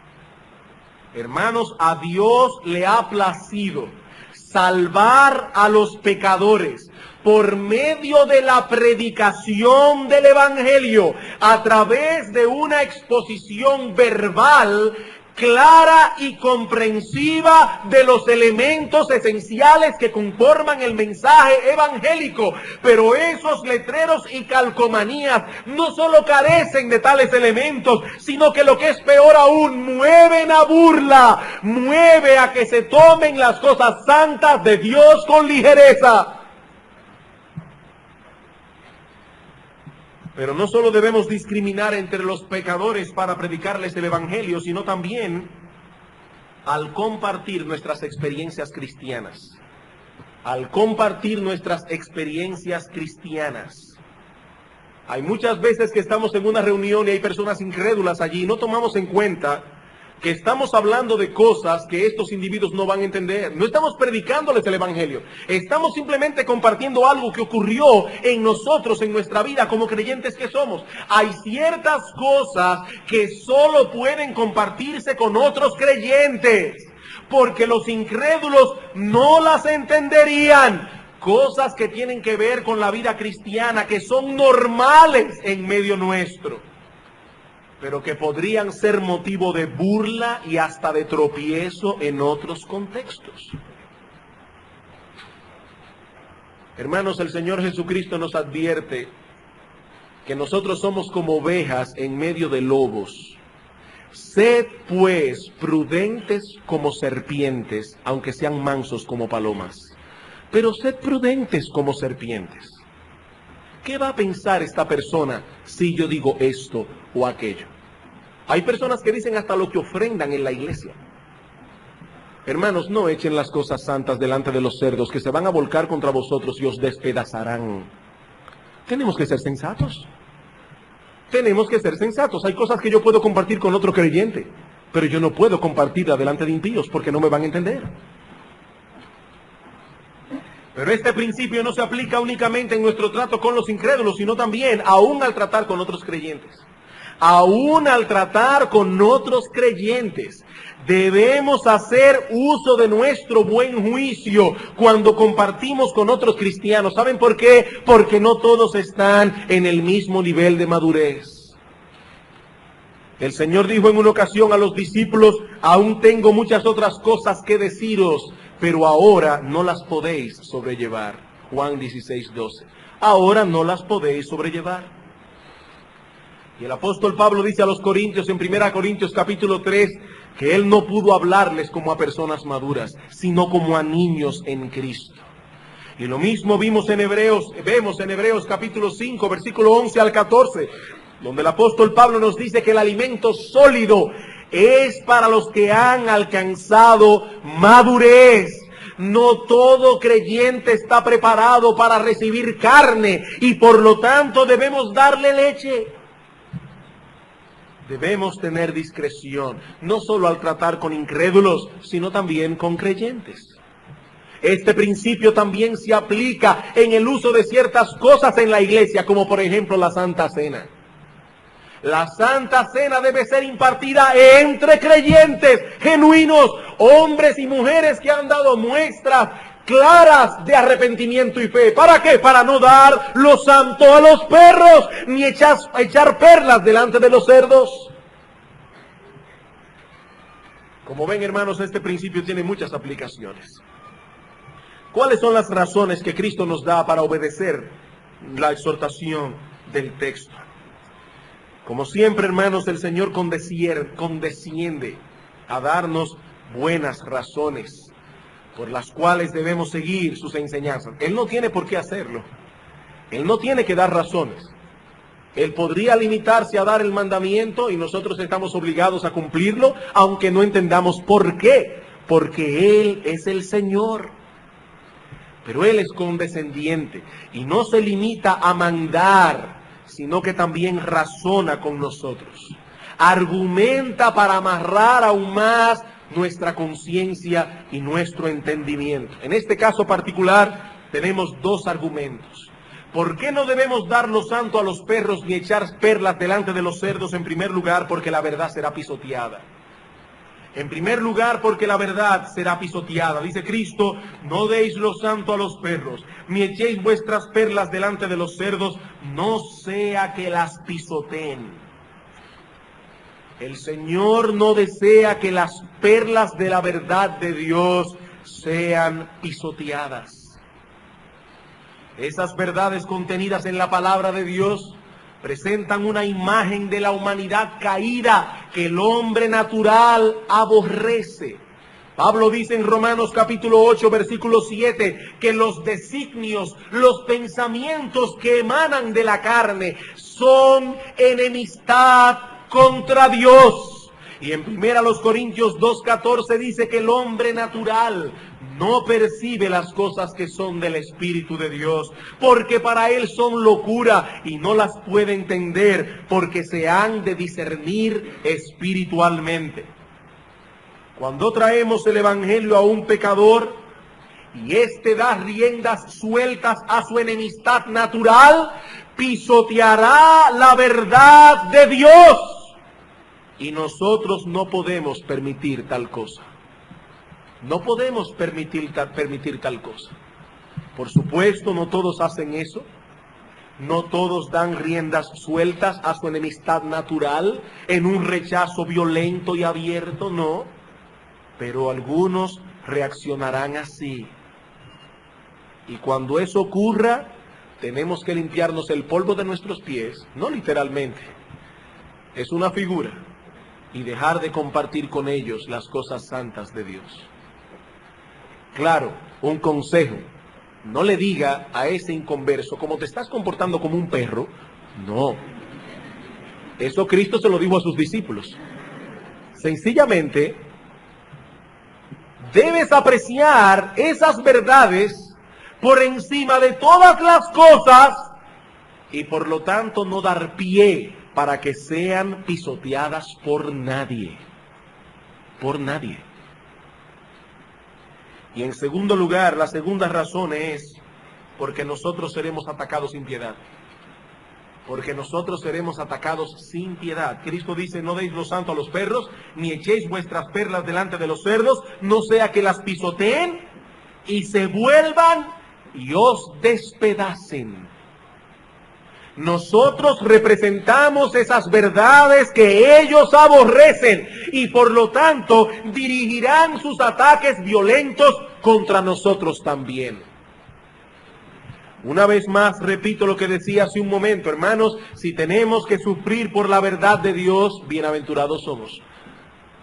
Hermanos, a Dios le ha placido salvar a los pecadores por medio de la predicación del evangelio, a través de una exposición verbal clara y comprensiva de los elementos esenciales que conforman el mensaje evangélico. Pero esos letreros y calcomanías no solo carecen de tales elementos, sino que lo que es peor aún, mueven a burla, mueve a que se tomen las cosas santas de Dios con ligereza. Pero no solo debemos discriminar entre los pecadores para predicarles el evangelio, sino también al compartir nuestras experiencias cristianas. Al compartir nuestras experiencias cristianas. Hay muchas veces que estamos en una reunión y hay personas incrédulas allí y no tomamos en cuenta que estamos hablando de cosas que estos individuos no van a entender. No estamos predicándoles el evangelio. Estamos simplemente compartiendo algo que ocurrió en nosotros, en nuestra vida, como creyentes que somos. Hay ciertas cosas que solo pueden compartirse con otros creyentes, porque los incrédulos no las entenderían. Cosas que tienen que ver con la vida cristiana, que son normales en medio nuestro, pero que podrían ser motivo de burla y hasta de tropiezo en otros contextos. Hermanos, el Señor Jesucristo nos advierte que nosotros somos como ovejas en medio de lobos. Sed pues prudentes como serpientes, aunque sean mansos como palomas. Pero sed prudentes como serpientes. ¿Qué va a pensar esta persona si yo digo esto o aquello? Hay personas que dicen hasta lo que ofrendan en la iglesia. Hermanos, no echen las cosas santas delante de los cerdos, que se van a volcar contra vosotros y os despedazarán. Tenemos que ser sensatos. Tenemos que ser sensatos. Hay cosas que yo puedo compartir con otro creyente, pero yo no puedo compartirla delante de impíos porque no me van a entender. Pero este principio no se aplica únicamente en nuestro trato con los incrédulos, sino también aún al tratar con otros creyentes. Aún al tratar con otros creyentes, debemos hacer uso de nuestro buen juicio cuando compartimos con otros cristianos. ¿Saben por qué? Porque no todos están en el mismo nivel de madurez. El Señor dijo en una ocasión a los discípulos: aún tengo muchas otras cosas que deciros, pero ahora no las podéis sobrellevar. Juan 16:12. Ahora no las podéis sobrellevar. Y el apóstol Pablo dice a los corintios en 1 Corintios capítulo 3 que él no pudo hablarles como a personas maduras, sino como a niños en Cristo. Y lo mismo vemos en Hebreos capítulo 5, versículo 11 al 14, donde el apóstol Pablo nos dice que el alimento sólido es para los que han alcanzado madurez. No todo creyente está preparado para recibir carne y por lo tanto debemos darle leche. debemos tener discreción, no solo al tratar con incrédulos, sino también con creyentes. Este principio también se aplica en el uso de ciertas cosas en la iglesia, como por ejemplo la Santa Cena. La Santa Cena debe ser impartida entre creyentes genuinos, hombres y mujeres que han dado muestras claras de arrepentimiento y fe. ¿Para qué? Para no dar lo santo a los perros, ni echar perlas delante de los cerdos. Como ven, hermanos, este principio tiene muchas aplicaciones. ¿Cuáles son las razones que Cristo nos da para obedecer la exhortación del texto? Como siempre, hermanos, el Señor condesciende a darnos buenas razones por las cuales debemos seguir sus enseñanzas. Él no tiene por qué hacerlo. Él no tiene que dar razones. Él podría limitarse a dar el mandamiento y nosotros estamos obligados a cumplirlo, aunque no entendamos por qué. Porque Él es el Señor. Pero Él es condescendiente y no se limita a mandar, sino que también razona con nosotros. Argumenta para amarrar aún más nuestra conciencia y nuestro entendimiento. En este caso particular tenemos dos argumentos. ¿Por qué no debemos dar lo santo a los perros ni echar perlas delante de los cerdos? En primer lugar, porque la verdad será pisoteada. En primer lugar, porque la verdad será pisoteada. Dice Cristo, no deis lo santo a los perros, ni echéis vuestras perlas delante de los cerdos, no sea que las pisoteen. El Señor no desea que las perlas de la verdad de Dios sean pisoteadas. Esas verdades contenidas en la palabra de Dios presentan una imagen de la humanidad caída que el hombre natural aborrece. Pablo dice en Romanos capítulo 8, versículo 7, que los designios, los pensamientos que emanan de la carne son enemistad contra Dios. Y en 1 Corintios 2:14 dice que el hombre natural no percibe las cosas que son del Espíritu de Dios, porque para él son locura y no las puede entender, porque se han de discernir espiritualmente. Cuando traemos el Evangelio a un pecador y éste da riendas sueltas a su enemistad natural, pisoteará la verdad de Dios. Y nosotros no podemos permitir tal cosa. No podemos permitir tal cosa. Por supuesto, no todos hacen eso. No todos dan riendas sueltas a su enemistad natural en un rechazo violento y abierto, no. Pero algunos reaccionarán así. Y cuando eso ocurra, tenemos que limpiarnos el polvo de nuestros pies, no literalmente. Es una figura. Y dejar de compartir con ellos las cosas santas de Dios. Claro, un consejo. No le diga a ese inconverso, como te estás comportando como un perro. No. Eso Cristo se lo dijo a sus discípulos. Sencillamente, debes apreciar esas verdades por encima de todas las cosas y por lo tanto no dar pie para que sean pisoteadas por nadie. Por nadie. Y en segundo lugar, la segunda razón es porque nosotros seremos atacados sin piedad. Porque nosotros seremos atacados sin piedad. Cristo dice, no deis lo santo a los perros, ni echéis vuestras perlas delante de los cerdos, no sea que las pisoteen y se vuelvan y os despedacen. Nosotros representamos esas verdades que ellos aborrecen y por lo tanto dirigirán sus ataques violentos contra nosotros también. Una vez más repito lo que decía hace un momento, hermanos, si tenemos que sufrir por la verdad de Dios, bienaventurados somos.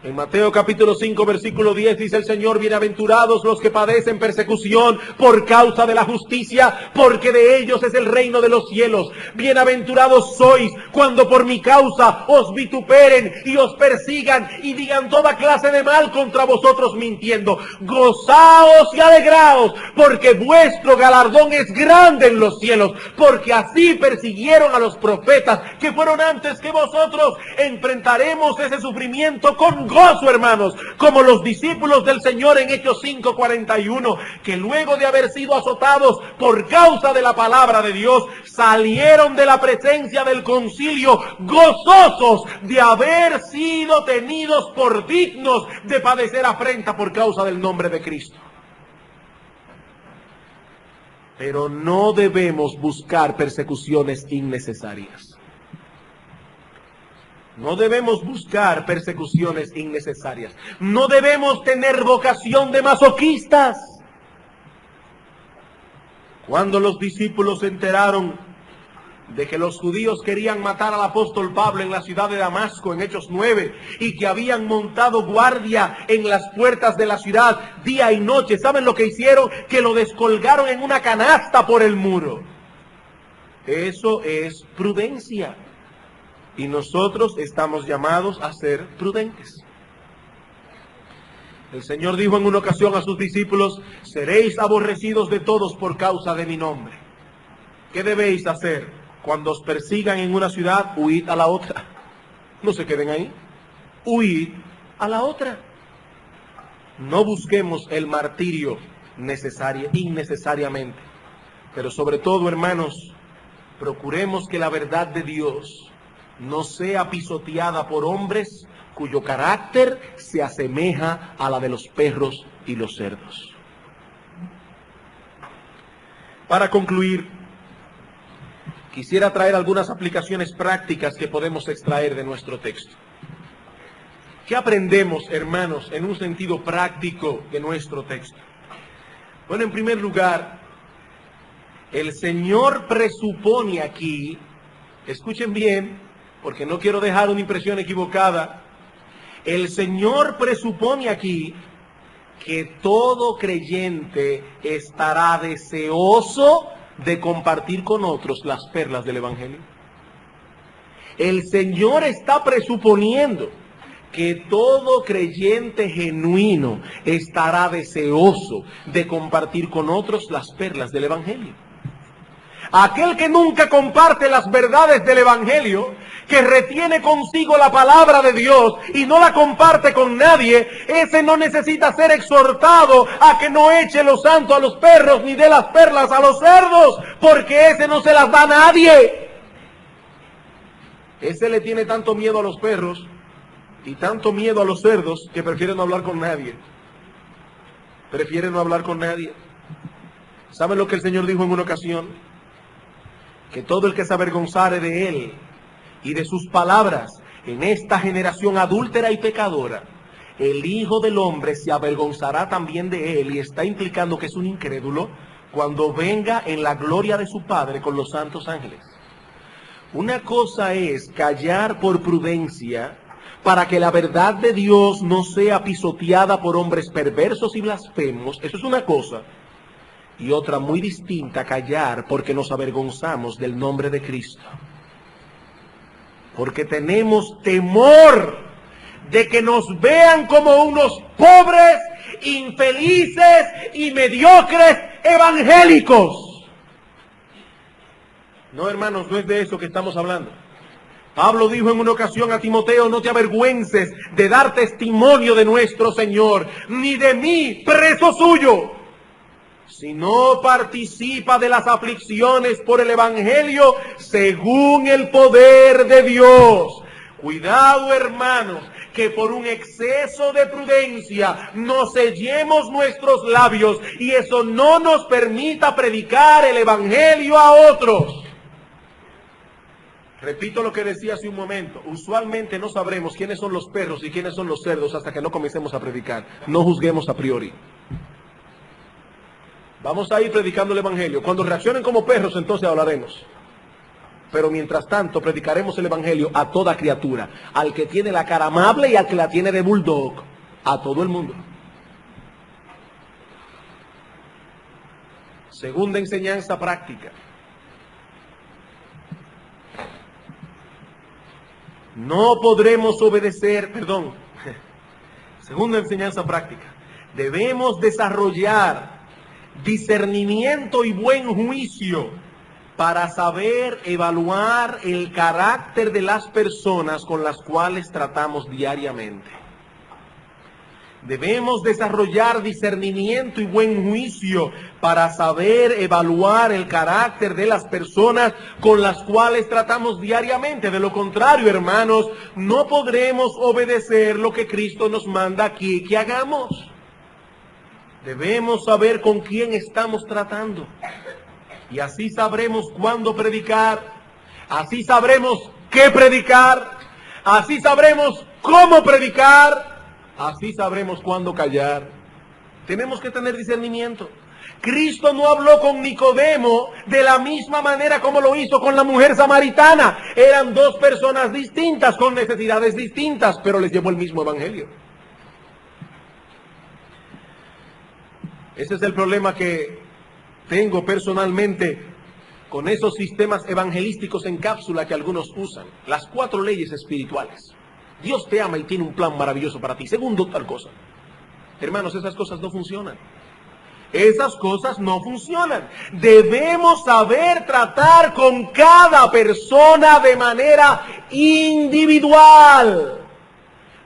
En Mateo capítulo 5 versículo 10 dice el Señor: bienaventurados los que padecen persecución por causa de la justicia, porque de ellos es el reino de los cielos. Bienaventurados sois cuando por mi causa os vituperen y os persigan y digan toda clase de mal contra vosotros mintiendo. Gozaos y alegraos, porque vuestro galardón es grande en los cielos, porque así persiguieron a los profetas que fueron antes que vosotros. Enfrentaremos ese sufrimiento con gozo, hermanos, como los discípulos del Señor en Hechos 5:41, que luego de haber sido azotados por causa de la palabra de Dios, salieron de la presencia del concilio gozosos de haber sido tenidos por dignos de padecer afrenta por causa del nombre de Cristo. Pero no debemos buscar persecuciones innecesarias. No debemos buscar persecuciones innecesarias. No debemos tener vocación de masoquistas. Cuando los discípulos se enteraron de que los judíos querían matar al apóstol Pablo en la ciudad de Damasco, en Hechos 9, y que habían montado guardia en las puertas de la ciudad día y noche, ¿saben lo que hicieron? Que lo descolgaron en una canasta por el muro. Eso es prudencia. Y nosotros estamos llamados a ser prudentes. El Señor dijo en una ocasión a sus discípulos: seréis aborrecidos de todos por causa de mi nombre. ¿Qué debéis hacer? Cuando os persigan en una ciudad, huid a la otra. No se queden ahí. Huid a la otra. No busquemos el martirio innecesariamente. Pero sobre todo, hermanos, procuremos que la verdad de Dios no sea pisoteada por hombres cuyo carácter se asemeja a la de los perros y los cerdos. Para concluir, quisiera traer algunas aplicaciones prácticas que podemos extraer de nuestro texto. ¿Qué aprendemos, hermanos, en un sentido práctico de nuestro texto? Bueno, en primer lugar, el Señor presupone aquí, escuchen bien, porque no quiero dejar una impresión equivocada. El Señor presupone aquí que todo creyente estará deseoso de compartir con otros las perlas del Evangelio. El Señor está presuponiendo que todo creyente genuino estará deseoso de compartir con otros las perlas del Evangelio. Aquel que nunca comparte las verdades del Evangelio, que retiene consigo la palabra de Dios y no la comparte con nadie, ese no necesita ser exhortado a que no eche lo santo a los perros ni dé las perlas a los cerdos, porque ese no se las da a nadie. Ese le tiene tanto miedo a los perros y tanto miedo a los cerdos que prefiere no hablar con nadie. Prefiere no hablar con nadie. ¿Saben lo que el Señor dijo en una ocasión? Que todo el que se avergonzare de Él y de sus palabras en esta generación adúltera y pecadora, el Hijo del Hombre se avergonzará también de Él, y está implicando que es un incrédulo cuando venga en la gloria de su Padre con los santos ángeles. Una cosa es callar por prudencia para que la verdad de Dios no sea pisoteada por hombres perversos y blasfemos, eso es una cosa. Y otra muy distinta, callar porque nos avergonzamos del nombre de Cristo. Porque tenemos temor de que nos vean como unos pobres, infelices y mediocres evangélicos. No, hermanos, no es de eso que estamos hablando. Pablo dijo en una ocasión a Timoteo: no te avergüences de dar testimonio de nuestro Señor, ni de mí, preso suyo. Si no participa de las aflicciones por el Evangelio según el poder de Dios. Cuidado, hermanos, que por un exceso de prudencia no sellemos nuestros labios y eso no nos permita predicar el Evangelio a otros. Repito lo que decía hace un momento: usualmente no sabremos quiénes son los perros y quiénes son los cerdos hasta que no comencemos a predicar. No juzguemos a priori. Vamos a ir predicando el Evangelio. Cuando reaccionen como perros, entonces hablaremos. Pero mientras tanto predicaremos el evangelio a toda criatura, al que tiene la cara amable y al que la tiene de bulldog, a todo el mundo. Segunda enseñanza práctica. No podremos obedecer, segunda enseñanza práctica. Debemos desarrollar discernimiento y buen juicio para saber evaluar el carácter de las personas con las cuales tratamos diariamente. Debemos desarrollar discernimiento y buen juicio para saber evaluar el carácter de las personas con las cuales tratamos diariamente. De lo contrario, hermanos, no podremos obedecer lo que Cristo nos manda aquí que hagamos. Debemos saber con quién estamos tratando. Y así sabremos cuándo predicar, así sabremos qué predicar, así sabremos cómo predicar, así sabremos cuándo callar. Tenemos que tener discernimiento. Cristo no habló con Nicodemo de la misma manera como lo hizo con la mujer samaritana. Eran dos personas distintas, con necesidades distintas, pero les llevó el mismo evangelio. Ese es el problema que tengo personalmente con esos sistemas evangelísticos en cápsula que algunos usan. Las 4 leyes espirituales. Dios te ama y tiene un plan maravilloso para ti. Segundo, tal cosa. Hermanos, esas cosas no funcionan. Esas cosas no funcionan. Debemos saber tratar con cada persona de manera individual,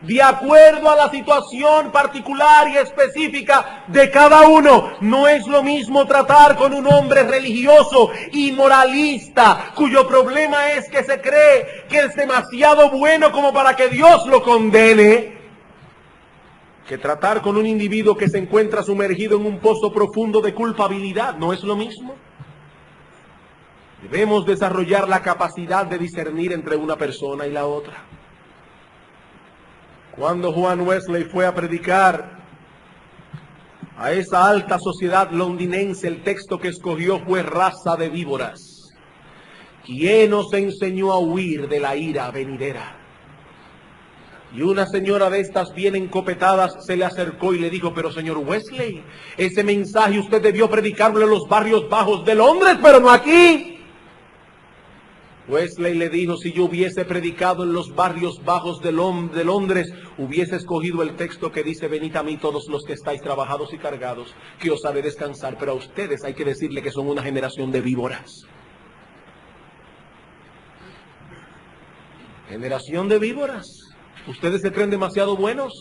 de acuerdo a la situación particular y específica de cada uno. No es lo mismo tratar con un hombre religioso y moralista, cuyo problema es que se cree que es demasiado bueno como para que Dios lo condene, que tratar con un individuo que se encuentra sumergido en un pozo profundo de culpabilidad. No es lo mismo. Debemos desarrollar la capacidad de discernir entre una persona y la otra. Cuando Juan Wesley fue a predicar a esa alta sociedad londinense, el texto que escogió fue raza de víboras. ¿Quién os enseñó a huir de la ira venidera? Y una señora de estas bien encopetadas se le acercó y le dijo: pero señor Wesley, ese mensaje usted debió predicarlo en los barrios bajos de Londres, pero no aquí. Wesley le dijo: si yo hubiese predicado en los barrios bajos de Londres, hubiese escogido el texto que dice: venid a mí todos los que estáis trabajados y cargados, que os haré descansar. Pero a ustedes hay que decirle que son una generación de víboras. Generación de víboras. ¿Ustedes se creen demasiado buenos?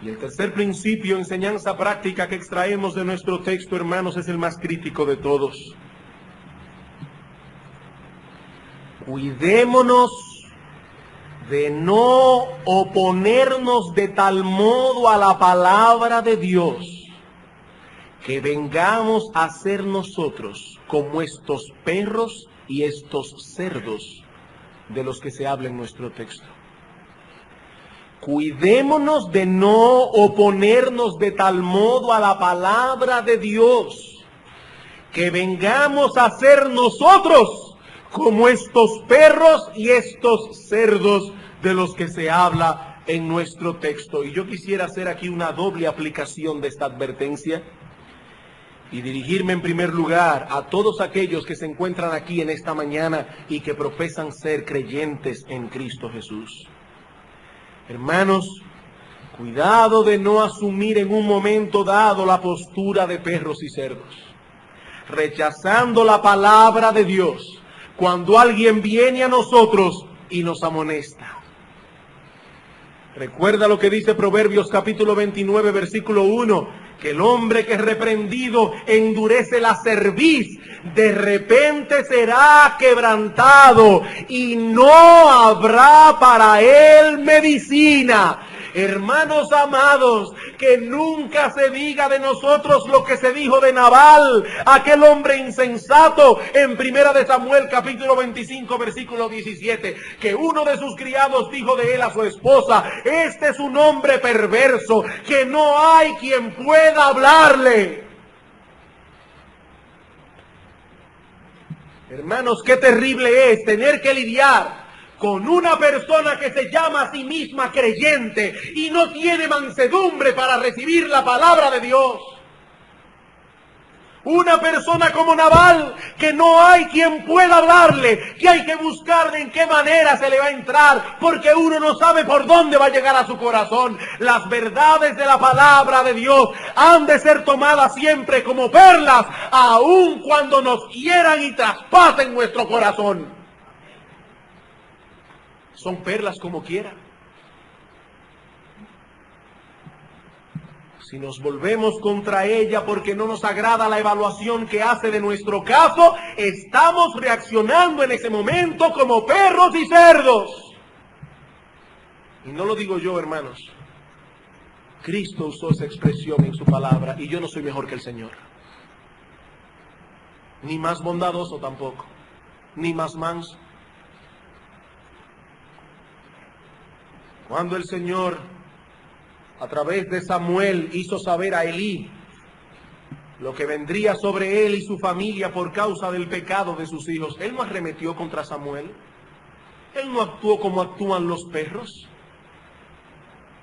Y el tercer principio, enseñanza práctica que extraemos de nuestro texto, hermanos, es el más crítico de todos. Cuidémonos de no oponernos de tal modo a la palabra de Dios que vengamos a ser nosotros como estos perros y estos cerdos de los que se habla en nuestro texto. Cuidémonos de no oponernos de tal modo a la palabra de Dios que vengamos a ser nosotros como estos perros y estos cerdos de los que se habla en nuestro texto. Y yo quisiera hacer aquí una doble aplicación de esta advertencia y dirigirme en primer lugar a todos aquellos que se encuentran aquí en esta mañana y que profesan ser creyentes en Cristo Jesús. Hermanos, cuidado de no asumir en un momento dado la postura de perros y cerdos, rechazando la palabra de Dios cuando alguien viene a nosotros y nos amonesta. Recuerda lo que dice Proverbios capítulo 29, versículo 1, que el hombre que es reprendido endurece la cerviz, de repente será quebrantado y no habrá para él medicina. Hermanos amados, que nunca se diga de nosotros lo que se dijo de Nabal, aquel hombre insensato, en Primera de Samuel capítulo 25 versículo 17, que uno de sus criados dijo de él a su esposa: este es un hombre perverso, que no hay quien pueda hablarle. Hermanos, qué terrible es tener que lidiar con una persona que se llama a sí misma creyente y no tiene mansedumbre para recibir la palabra de Dios. Una persona como Nabal, que no hay quien pueda hablarle, que hay que buscar en qué manera se le va a entrar, porque uno no sabe por dónde va a llegar a su corazón. Las verdades de la palabra de Dios han de ser tomadas siempre como perlas, aun cuando nos hieran y traspasen nuestro corazón. Son perlas como quiera. Si nos volvemos contra ella porque no nos agrada la evaluación que hace de nuestro caso, estamos reaccionando en ese momento como perros y cerdos. Y no lo digo yo, hermanos. Cristo usó esa expresión en su palabra y yo no soy mejor que el Señor. Ni más bondadoso tampoco, ni más manso. Cuando el Señor, a través de Samuel, hizo saber a Elí lo que vendría sobre él y su familia por causa del pecado de sus hijos, él no arremetió contra Samuel. Él no actuó como actúan los perros.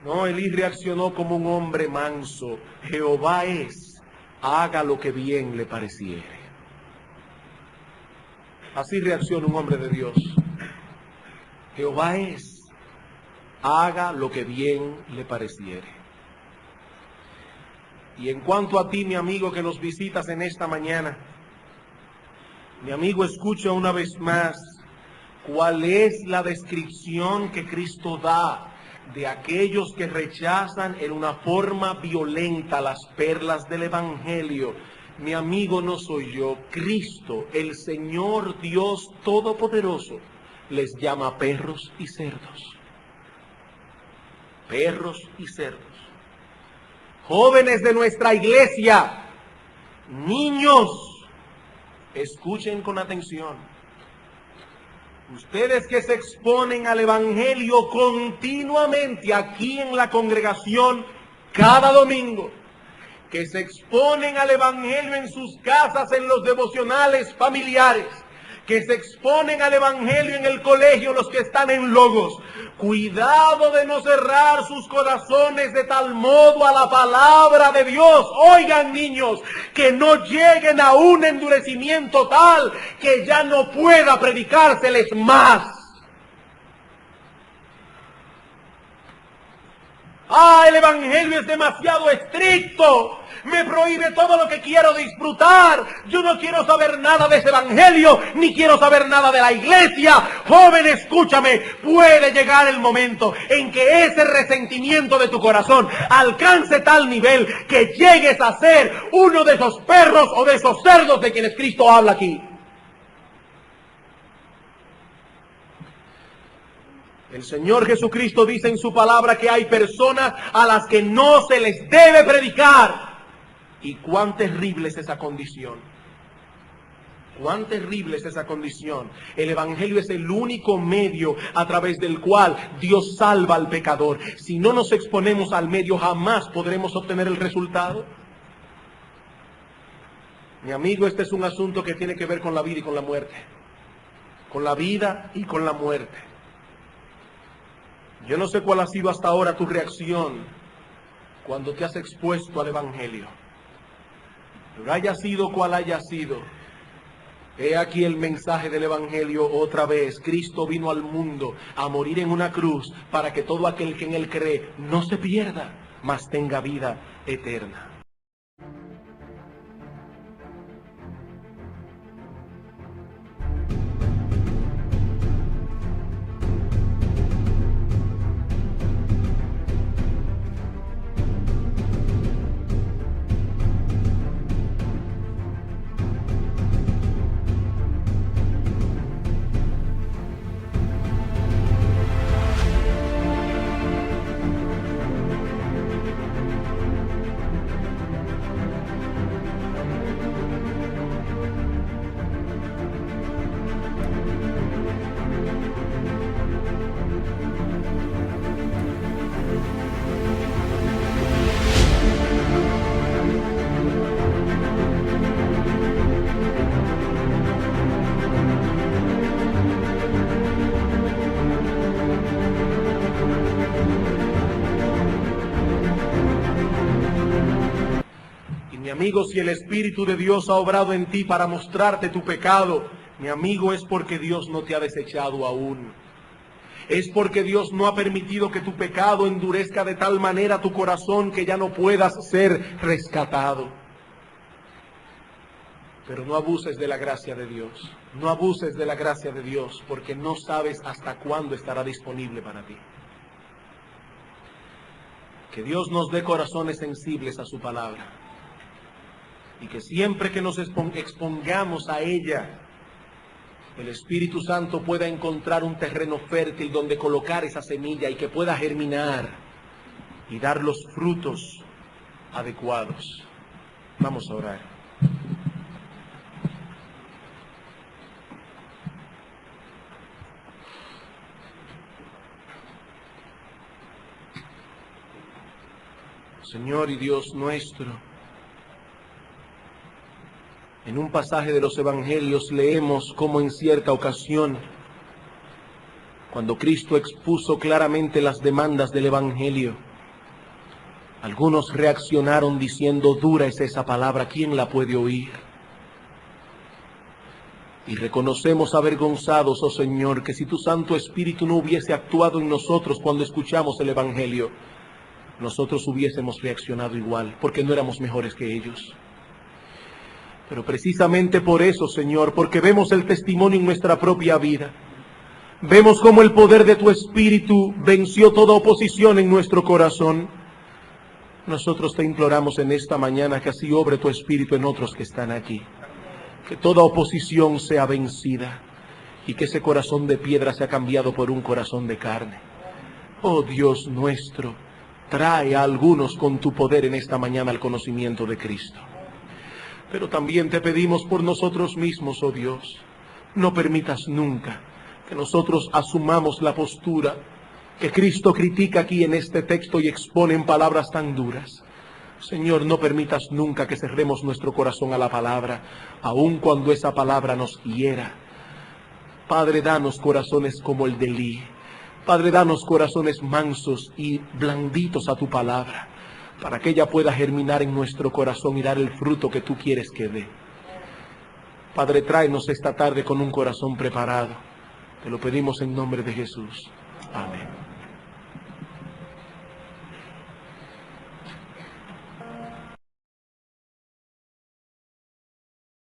No, Elí reaccionó como un hombre manso. Jehová es, haga lo que bien le pareciere. Así reacciona un hombre de Dios. Jehová es, haga lo que bien le pareciere. Y en cuanto a ti, mi amigo, que nos visitas en esta mañana, mi amigo, escucha una vez más cuál es la descripción que Cristo da de aquellos que rechazan en una forma violenta las perlas del Evangelio. Mi amigo, no soy yo, Cristo, el Señor Dios Todopoderoso, les llama perros y cerdos. Perros y cerdos. Jóvenes de nuestra iglesia, niños, escuchen con atención. Ustedes que se exponen al Evangelio continuamente aquí en la congregación cada domingo, que se exponen al Evangelio en sus casas, en los devocionales familiares, que se exponen al Evangelio en el colegio, los que están en Logos. Cuidado de no cerrar sus corazones de tal modo a la palabra de Dios. Oigan, niños, que no lleguen a un endurecimiento tal que ya no pueda predicárseles más. El Evangelio es demasiado estricto. Me prohíbe todo lo que quiero disfrutar. Yo no quiero saber nada de ese Evangelio, ni quiero saber nada de la iglesia. Joven, escúchame, puede llegar el momento en que ese resentimiento de tu corazón alcance tal nivel que llegues a ser uno de esos perros o de esos cerdos de quienes Cristo habla aquí. El Señor Jesucristo dice en su palabra que hay personas a las que no se les debe predicar. Y cuán terrible es esa condición. Cuán terrible es esa condición. El Evangelio es el único medio a través del cual Dios salva al pecador. Si no nos exponemos al medio, jamás podremos obtener el resultado. Mi amigo, este es un asunto que tiene que ver con la vida y con la muerte. Con la vida y con la muerte. Yo no sé cuál ha sido hasta ahora tu reacción cuando te has expuesto al Evangelio. Pero haya sido cual haya sido, he aquí el mensaje del Evangelio otra vez. Cristo vino al mundo a morir en una cruz para que todo aquel que en él cree no se pierda, mas tenga vida eterna. amigo, si el Espíritu de Dios ha obrado en ti para mostrarte tu pecado, mi amigo, es porque Dios no te ha desechado aún. Es porque Dios no ha permitido que tu pecado endurezca de tal manera tu corazón que ya no puedas ser rescatado. Pero no abuses de la gracia de Dios. No abuses de la gracia de Dios, porque no sabes hasta cuándo estará disponible para ti. Que Dios nos dé corazones sensibles a su palabra. Y que siempre que nos expongamos a ella, el Espíritu Santo pueda encontrar un terreno fértil donde colocar esa semilla y que pueda germinar y dar los frutos adecuados. Vamos a orar. Señor y Dios nuestro, en un pasaje de los Evangelios leemos cómo en cierta ocasión, cuando Cristo expuso claramente las demandas del Evangelio, algunos reaccionaron diciendo: dura es esa palabra, ¿quién la puede oír? Y reconocemos avergonzados, oh Señor, que si tu Santo Espíritu no hubiese actuado en nosotros cuando escuchamos el Evangelio, nosotros hubiésemos reaccionado igual, porque no éramos mejores que ellos. Pero precisamente por eso, Señor, porque vemos el testimonio en nuestra propia vida, vemos cómo el poder de tu Espíritu venció toda oposición en nuestro corazón, nosotros te imploramos en esta mañana que así obre tu Espíritu en otros que están aquí, que toda oposición sea vencida y que ese corazón de piedra sea cambiado por un corazón de carne. Oh Dios nuestro, trae a algunos con tu poder en esta mañana al conocimiento de Cristo. Pero también te pedimos por nosotros mismos, oh Dios, no permitas nunca que nosotros asumamos la postura que Cristo critica aquí en este texto y expone en palabras tan duras. Señor, no permitas nunca que cerremos nuestro corazón a la palabra, aun cuando esa palabra nos hiera. Padre, danos corazones como el de Elí. Padre, danos corazones mansos y blanditos a tu palabra, para que ella pueda germinar en nuestro corazón y dar el fruto que tú quieres que dé. Padre, tráenos esta tarde con un corazón preparado. Te lo pedimos en nombre de Jesús. Amén.